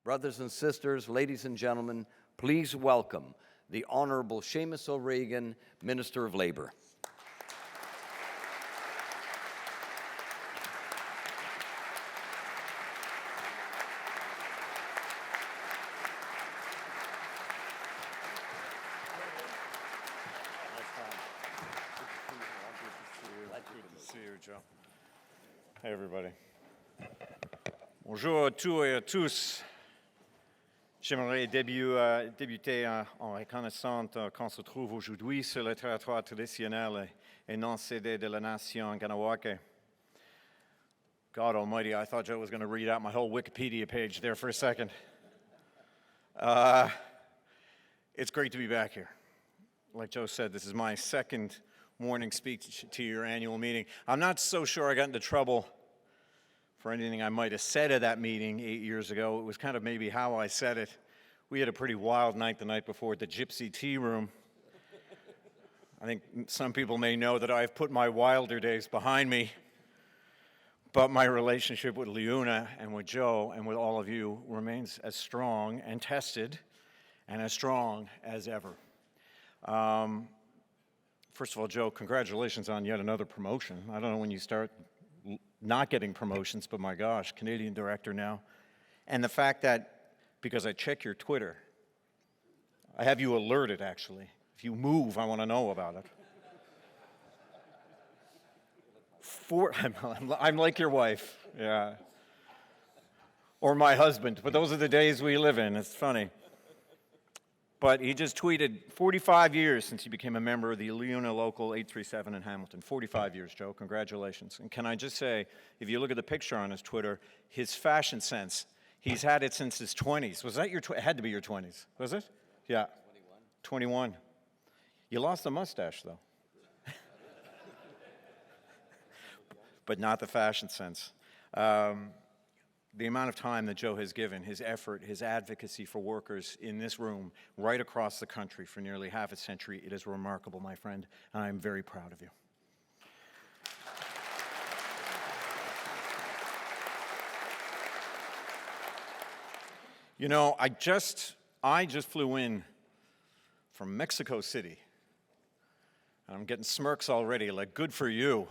Brothers and sisters, ladies and gentlemen, please welcome the Honorable Seamus O'Regan, Minister of Labour. Hey everybody. Bonjour à tous et à tous. J'aimerais débuter en reconnaissant qu'on se trouve aujourd'hui sur le territoire traditionnel et non cédé de la nation Ganawake. God almighty, I thought Joe was going to read out my whole Wikipedia page there for a second. It's great to be back here. Like Joe said, this is my second morning speech to your annual meeting. I'm not so sure I got into trouble for anything I might have said at that meeting 8 years ago. It was kind of maybe how I said it. We had a pretty wild night the night before at the Gypsy Tea Room. I think some people may know that I've put my wilder days behind me, but my relationship with LiUNA and with Joe and with all of you remains as strong and tested and as strong as ever. First of all, Joe, congratulations on yet another promotion. I don't know when you start not getting promotions, but my gosh, Canadian director now. And the fact that, because I check your Twitter, I have you alerted, actually. If you move, I want to know about it. I'm like your wife, yeah. Or my husband, but those are the days we live in. It's funny. But he just tweeted, 45 years since he became a member of the LiUNA Local 837 in Hamilton. 45 years, Joe. Congratulations. And can I just say, if you look at the picture on his Twitter, his fashion sense, he's had it since his 20s. Was that your, it had to be your 20s, was it? Yeah. 21. You lost the mustache, though. But not the fashion sense. The amount of time that Joe has given, his effort, his advocacy for workers in this room, right across the country for nearly half a century, it is remarkable, my friend, and I am very proud of you. You know, I just flew in from Mexico City. I'm getting smirks already, like, good for you.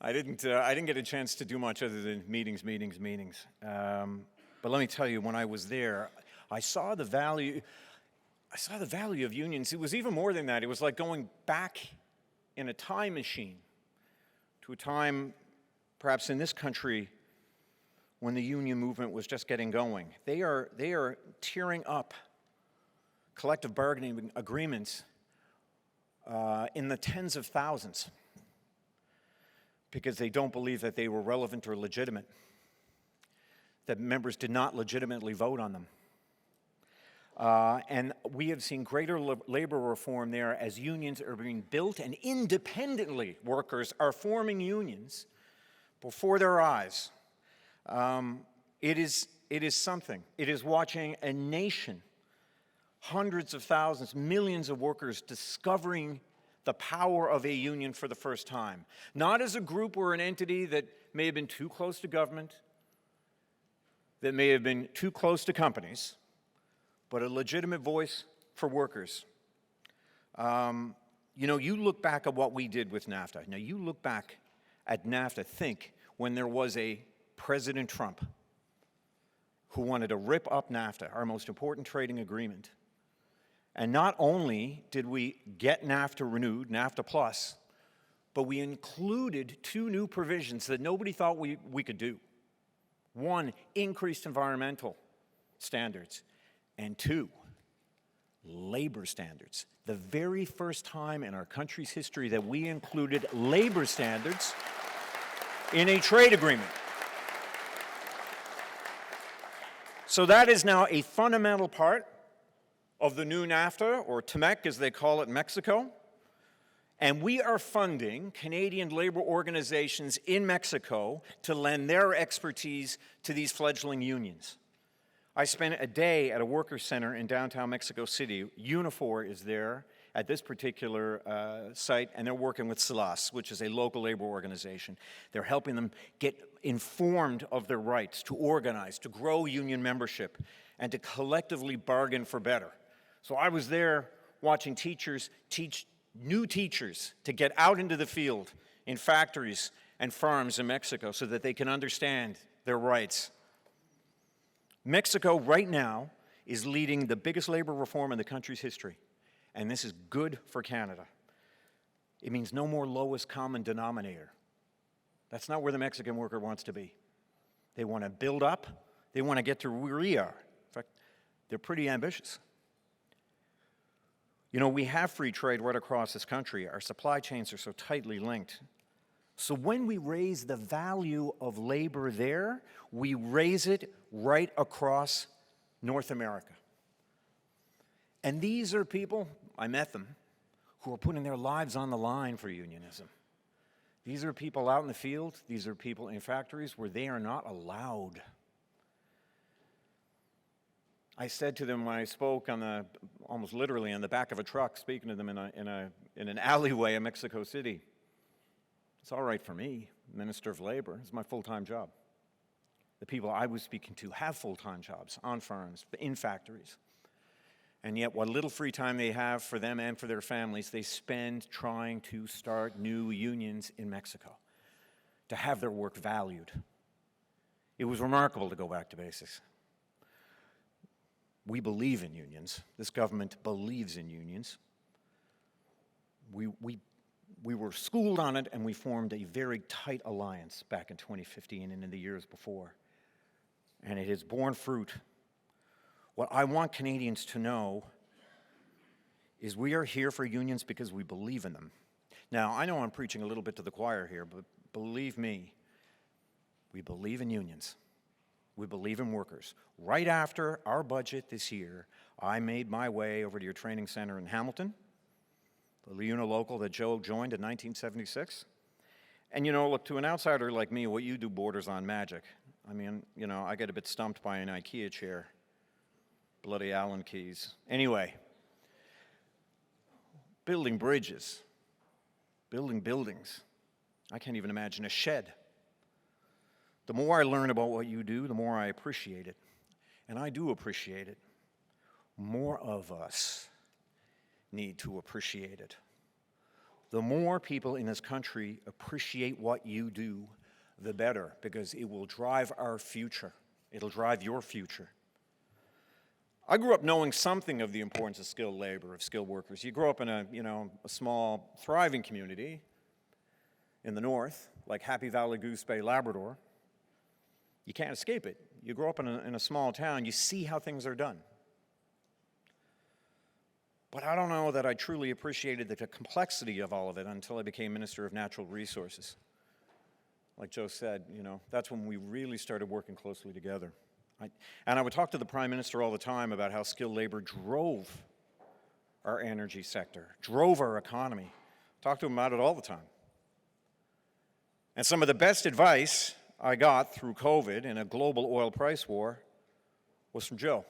I didn't get a chance to do much other than meetings. But let me tell you, when I was there, I saw the value of unions. It was even more than that. It was like going back in a time machine to a time, perhaps in this country, when the union movement was just getting going. They are tearing up collective bargaining agreements in the tens of thousands, because they don't believe that they were relevant or legitimate, that members did not legitimately vote on them. And we have seen greater labor reform there as unions are being built, and independently workers are forming unions before their eyes. It is something. It is watching a nation, hundreds of thousands, millions of workers discovering the power of a union for the first time. Not as a group or an entity that may have been too close to government, that may have been too close to companies, but a legitimate voice for workers. You know, you look back at what we did with NAFTA. Now, you look back at NAFTA, think when there was a President Trump who wanted to rip up NAFTA, our most important trading agreement. And not only did we get NAFTA renewed, NAFTA Plus, but we included two new provisions that nobody thought we could do. One, increased environmental standards, and two, labor standards. The very first time in our country's history that we included labor standards in a trade agreement. So that is now a fundamental part of the new NAFTA, or TMEC as they call it in Mexico. And we are funding Canadian labor organizations in Mexico to lend their expertise to these fledgling unions. I spent a day at a worker center in downtown Mexico City. Unifor is there at this particular site, and they're working with SILAS, which is a local labor organization. They're helping them get informed of their rights, to organize, to grow union membership, and to collectively bargain for better. So I was there watching teachers teach new teachers to get out into the field in factories and farms in Mexico so that they can understand their rights. Mexico right now is leading the biggest labor reform in the country's history, and this is good for Canada. It means no more lowest common denominator. That's not where the Mexican worker wants to be. They want to build up. They want to get to where we are. In fact, they're pretty ambitious. You know, we have free trade right across this country. Our supply chains are so tightly linked. So when we raise the value of labor there, we raise it right across North America. And these are people, I met them, who are putting their lives on the line for unionism. These are people out in the field. These are people in factories where they are not allowed. I said to them when I spoke almost literally on the back of a truck, speaking to them in an alleyway in Mexico City, it's all right for me, Minister of Labor. It's my full-time job. The people I was speaking to have full-time jobs on farms, in factories. And yet what little free time they have for them and for their families, they spend trying to start new unions in Mexico, to have their work valued. It was remarkable to go back to basics. We believe in unions. This government believes in unions. We were schooled on it, and we formed a very tight alliance back in 2015 and in the years before. And it has borne fruit. What I want Canadians to know is we are here for unions because we believe in them. Now, I know I'm preaching a little bit to the choir here, but believe me, we believe in unions. We believe in workers. Right after our budget this year, I made my way over to your training center in Hamilton, the LiUNA local that Joe joined in 1976. And you know, look, to an outsider like me, what you do borders on magic. I mean, you know, I get a bit stumped by an IKEA chair. Bloody Allen keys. Anyway, building bridges, building buildings. I can't even imagine a shed. The more I learn about what you do, the more I appreciate it. And I do appreciate it. More of us need to appreciate it. The more people in this country appreciate what you do, the better, because it will drive our future. It'll drive your future. I grew up knowing something of the importance of skilled labor, of skilled workers. You grow up in a small, thriving community in the north, like Happy Valley, Goose Bay, Labrador. You can't escape it. You grow up in a small town, you see how things are done. But I don't know that I truly appreciated the complexity of all of it until I became Minister of Natural Resources. Like Joe said, that's when we really started working closely together. And I would talk to the Prime Minister all the time about how skilled labor drove our energy sector, drove our economy. Talk to him about it all the time. And some of the best advice I got through COVID in a global oil price war was from Joe,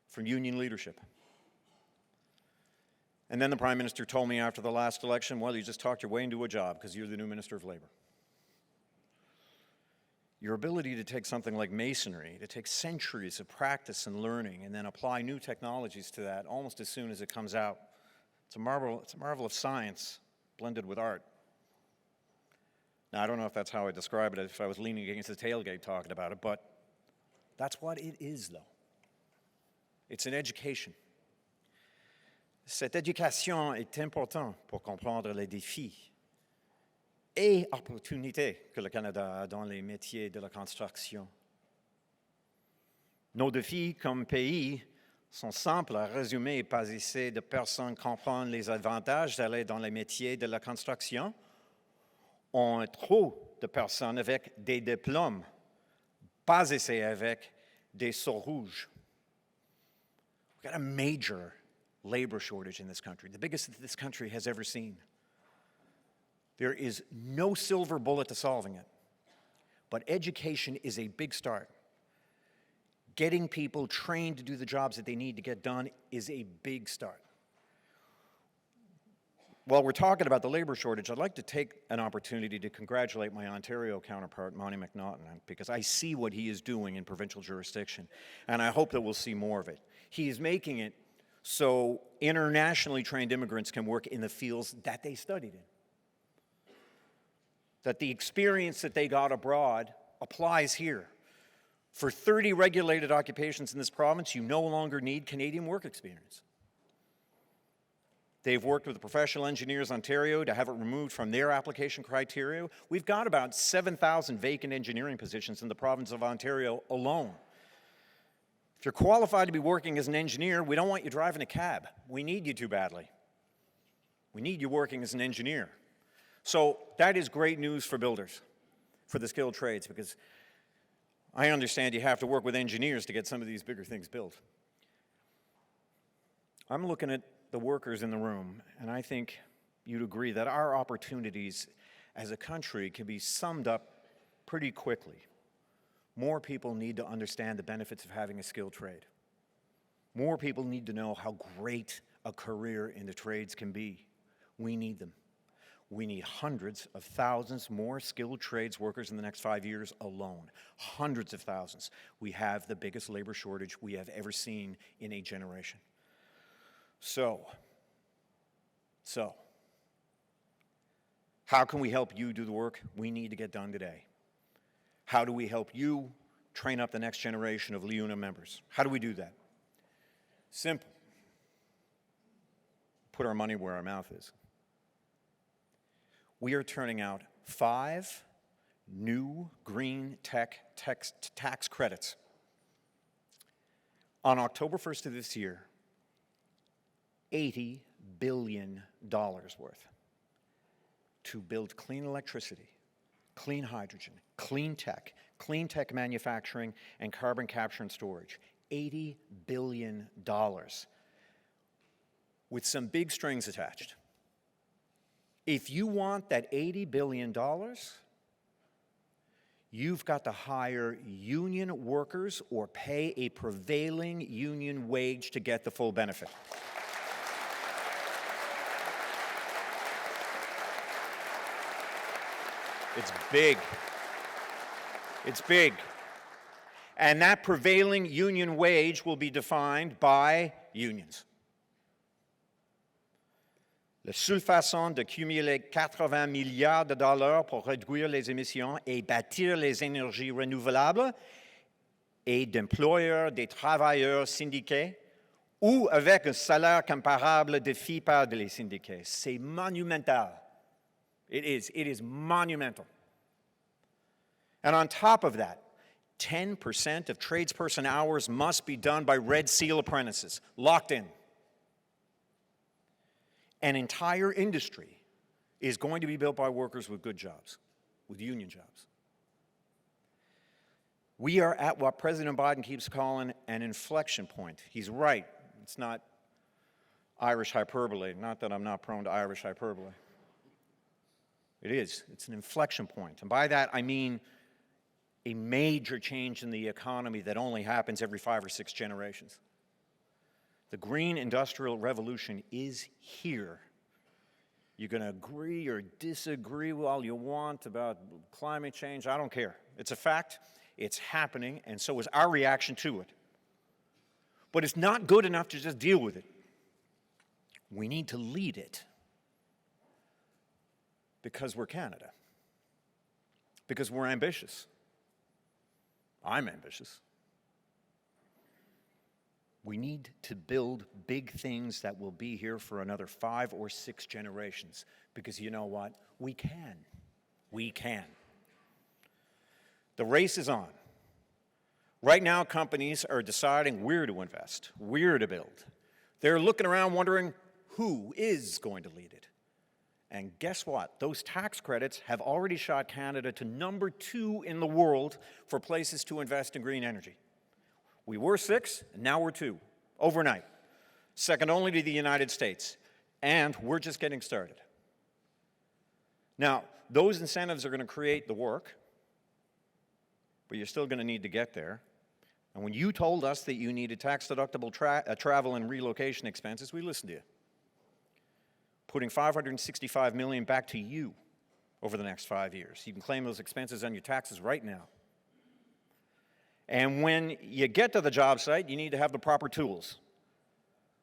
from union leadership. And then the Prime Minister told me after the last election, well, you just talked your way into a job because you're the new Minister of Labor. Your ability to take something like masonry, to take centuries of practice and learning, and then apply new technologies to that almost as soon as it comes out. It's a marvel of science blended with art. Now, I don't know if that's how I describe it, if I was leaning against the tailgate talking about it, but that's what it is, though. It's an education. Cette éducation est importante pour comprendre les défis et opportunités que le Canada a dans les métiers de la construction. Nos défis comme pays sont simples à résumer et pas assez de personnes comprennent les avantages d'aller dans les métiers de la construction. On a trop de personnes avec des diplômes, pas assez avec des sceaux rouges. We've got a major labor shortage in this country, the biggest that this country has ever seen. There is no silver bullet to solving it, but education is a big start. Getting people trained to do the jobs that they need to get done is a big start. while we're talking about the labor shortage, I'd like to take an opportunity to congratulate my Ontario counterpart, Monty McNaughton, because I see what he is doing in provincial jurisdiction, and I hope that we'll see more of it. He is making it so internationally trained immigrants can work in the fields that they studied in. That the experience that they got abroad applies here. For 30 regulated occupations in this province, you no longer need Canadian work experience. They've worked with the Professional Engineers Ontario to have it removed from their application criteria. We've got about 7,000 vacant engineering positions in the province of Ontario alone. If you're qualified to be working as an engineer, we don't want you driving a cab. We need you too badly. We need you working as an engineer. So that is great news for builders, for the skilled trades, because I understand you have to work with engineers to get some of these bigger things built. I'm looking at the workers in the room, and I think you'd agree that our opportunities as a country can be summed up pretty quickly. More people need to understand the benefits of having a skilled trade. More people need to know how great a career in the trades can be. We need them. We need hundreds of thousands more skilled trades workers in the next 5 years alone. Hundreds of thousands. We have the biggest labor shortage we have ever seen in a generation. So, how can we help you do the work we need to get done today? How do we help you train up the next generation of LiUNA members? How do we do that? Simple. Put our money where our mouth is. We are turning out 5 new green tech tax credits. On October 1st of this year, $80 billion worth to build clean electricity, clean hydrogen, clean tech manufacturing, and carbon capture and storage. $80 billion with some big strings attached. If you want that $80 billion, you've got to hire union workers or pay a prevailing union wage to get the full benefit. It's big. It's big. And that prevailing union wage will be defined by unions. La seule façon de cumuler 80 milliards de dollars pour réduire les émissions et bâtir les énergies renouvelables est d'employer des travailleurs syndiqués ou avec un salaire comparable défini par les syndicats. C'est monumental. It is monumental. And on top of that, 10% of tradesperson hours must be done by Red Seal apprentices, locked in. An entire industry is going to be built by workers with good jobs, with union jobs. We are at what President Biden keeps calling an inflection point. He's right. It's not Irish hyperbole, not that I'm not prone to Irish hyperbole. It is. It's an inflection point. And by that, I mean a major change in the economy that only happens every 5 or 6 generations. The green industrial revolution is here. You can agree or disagree all you want about climate change. I don't care. It's a fact. It's happening, and so is our reaction to it. But it's not good enough to just deal with it. We need to lead it. Because we're Canada. Because we're ambitious. I'm ambitious. We need to build big things that will be here for another 5 or 6 generations. Because you know what? We can. We can. The race is on. Right now, companies are deciding where to invest, where to build. They're looking around wondering who is going to lead it. And guess what? Those tax credits have already shot Canada to number 2 in the world for places to invest in green energy. We were 6, and now we're 2, overnight. Second only to the United States. And we're just getting started. Now, those incentives are going to create the work, but you're still going to need to get there. And when you told us that you needed tax-deductible travel and relocation expenses, we listened to you. putting $565 million back to you over the next 5 years. You can claim those expenses on your taxes right now. And when you get to the job site, you need to have the proper tools.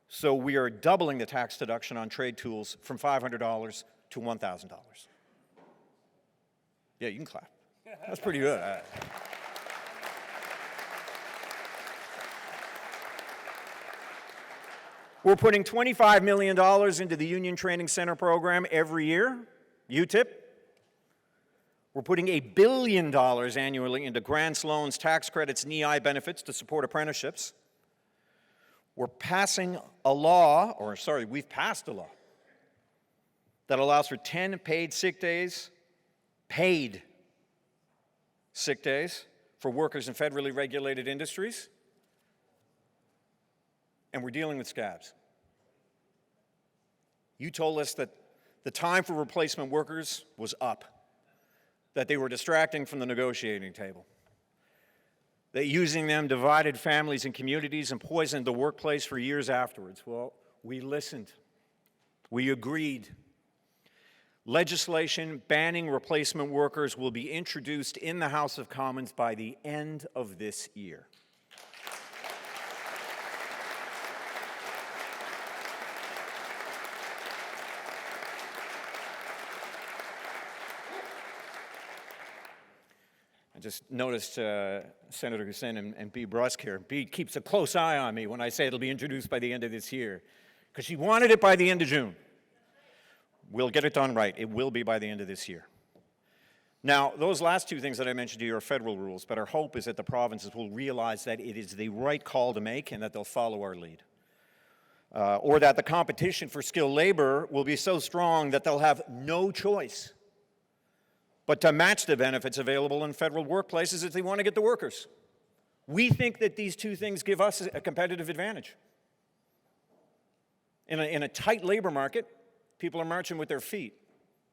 So we are doubling the tax deduction on trade tools from $500 to $1,000. Yeah, you can clap. That's pretty good. We're putting $25 million into the Union Training Center program every year, UTIP. We're putting $1 billion annually into grants, loans, tax credits, and EI benefits to support apprenticeships. We're passing a law, we've passed a law that allows for 10 paid sick days for workers in federally regulated industries. And we're dealing with scabs. You told us that the time for replacement workers was up, that they were distracting from the negotiating table, that using them divided families and communities and poisoned the workplace for years afterwards. Well, we listened. We agreed. Legislation banning replacement workers will be introduced in the House of Commons by the end of this year. I just noticed Senator Hussain and Bea Brusk here. Bea keeps a close eye on me when I say it'll be introduced by the end of this year, because she wanted it by the end of June. We'll get it done right. It will be by the end of this year. Now, those last two things that I mentioned to you are federal rules, but our hope is that the provinces will realize that it is the right call to make and that they'll follow our lead. Or that the competition for skilled labor will be so strong that they'll have no choice but to match the benefits available in federal workplaces if they want to get the workers. We think that these two things give us a competitive advantage. In a tight labor market, people are marching with their feet.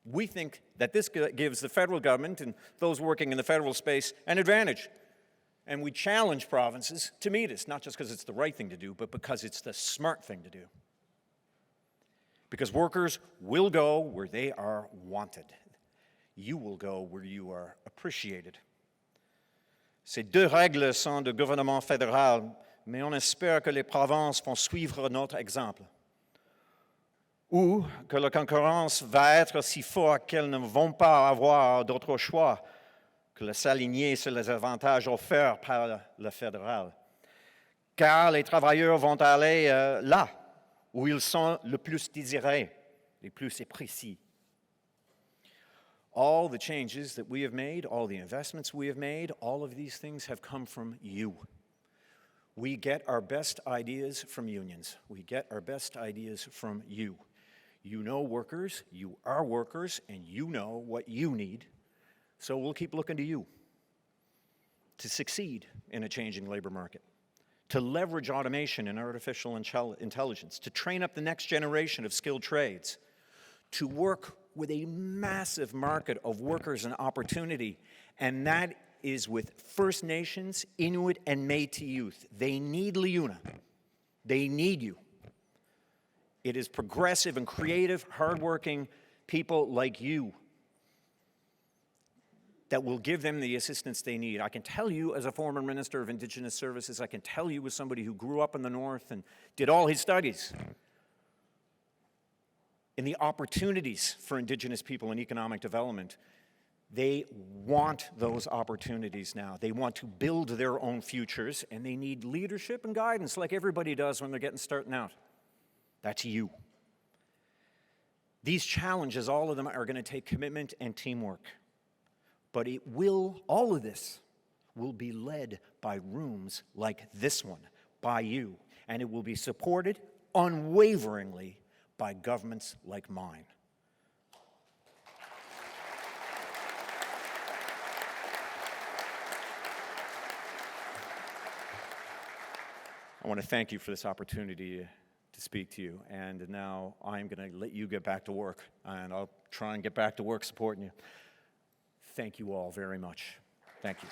We think that this gives the federal government and those working in the federal space an advantage. And we challenge provinces to meet us, not just because it's the right thing to do, but because it's the smart thing to do. Because workers will go where they are wanted. You will go where you are appreciated. Ces deux règles sont de gouvernement fédéral, mais on espère que les provinces vont suivre notre exemple. Ou que la concurrence va être si forte qu'elles ne vont pas avoir d'autre choix que de s'aligner sur les avantages offerts par le fédéral. Car les travailleurs vont aller là où ils sont le plus désirés, les plus appréciés. All the changes that we have made, all the investments we have made, all of these things have come from you. We get our best ideas from unions. We get our best ideas from you. You know workers, you are workers, and you know what you need. So we'll keep looking to you to succeed in a changing labor market, to leverage automation and artificial intelligence, to train up the next generation of skilled trades, to work with a massive market of workers and opportunity, and that is with First Nations, Inuit, and Métis youth. They need LiUNA. They need you. It is progressive and creative, hardworking people like you that will give them the assistance they need. I can tell you as a former Minister of Indigenous Services, I can tell you as somebody who grew up in the North and did all his studies in the opportunities for Indigenous people in economic development. They want those opportunities now. They want to build their own futures, and they need leadership and guidance like everybody does when they're getting starting out. That's you. These challenges, all of them, are going to take commitment and teamwork. But all of this will be led by rooms like this one, by you, and it will be supported unwaveringly by governments like mine. I want to thank you for this opportunity to speak to you, and now I'm going to let you get back to work, and I'll try and get back to work supporting you. Thank you all very much. Thank you.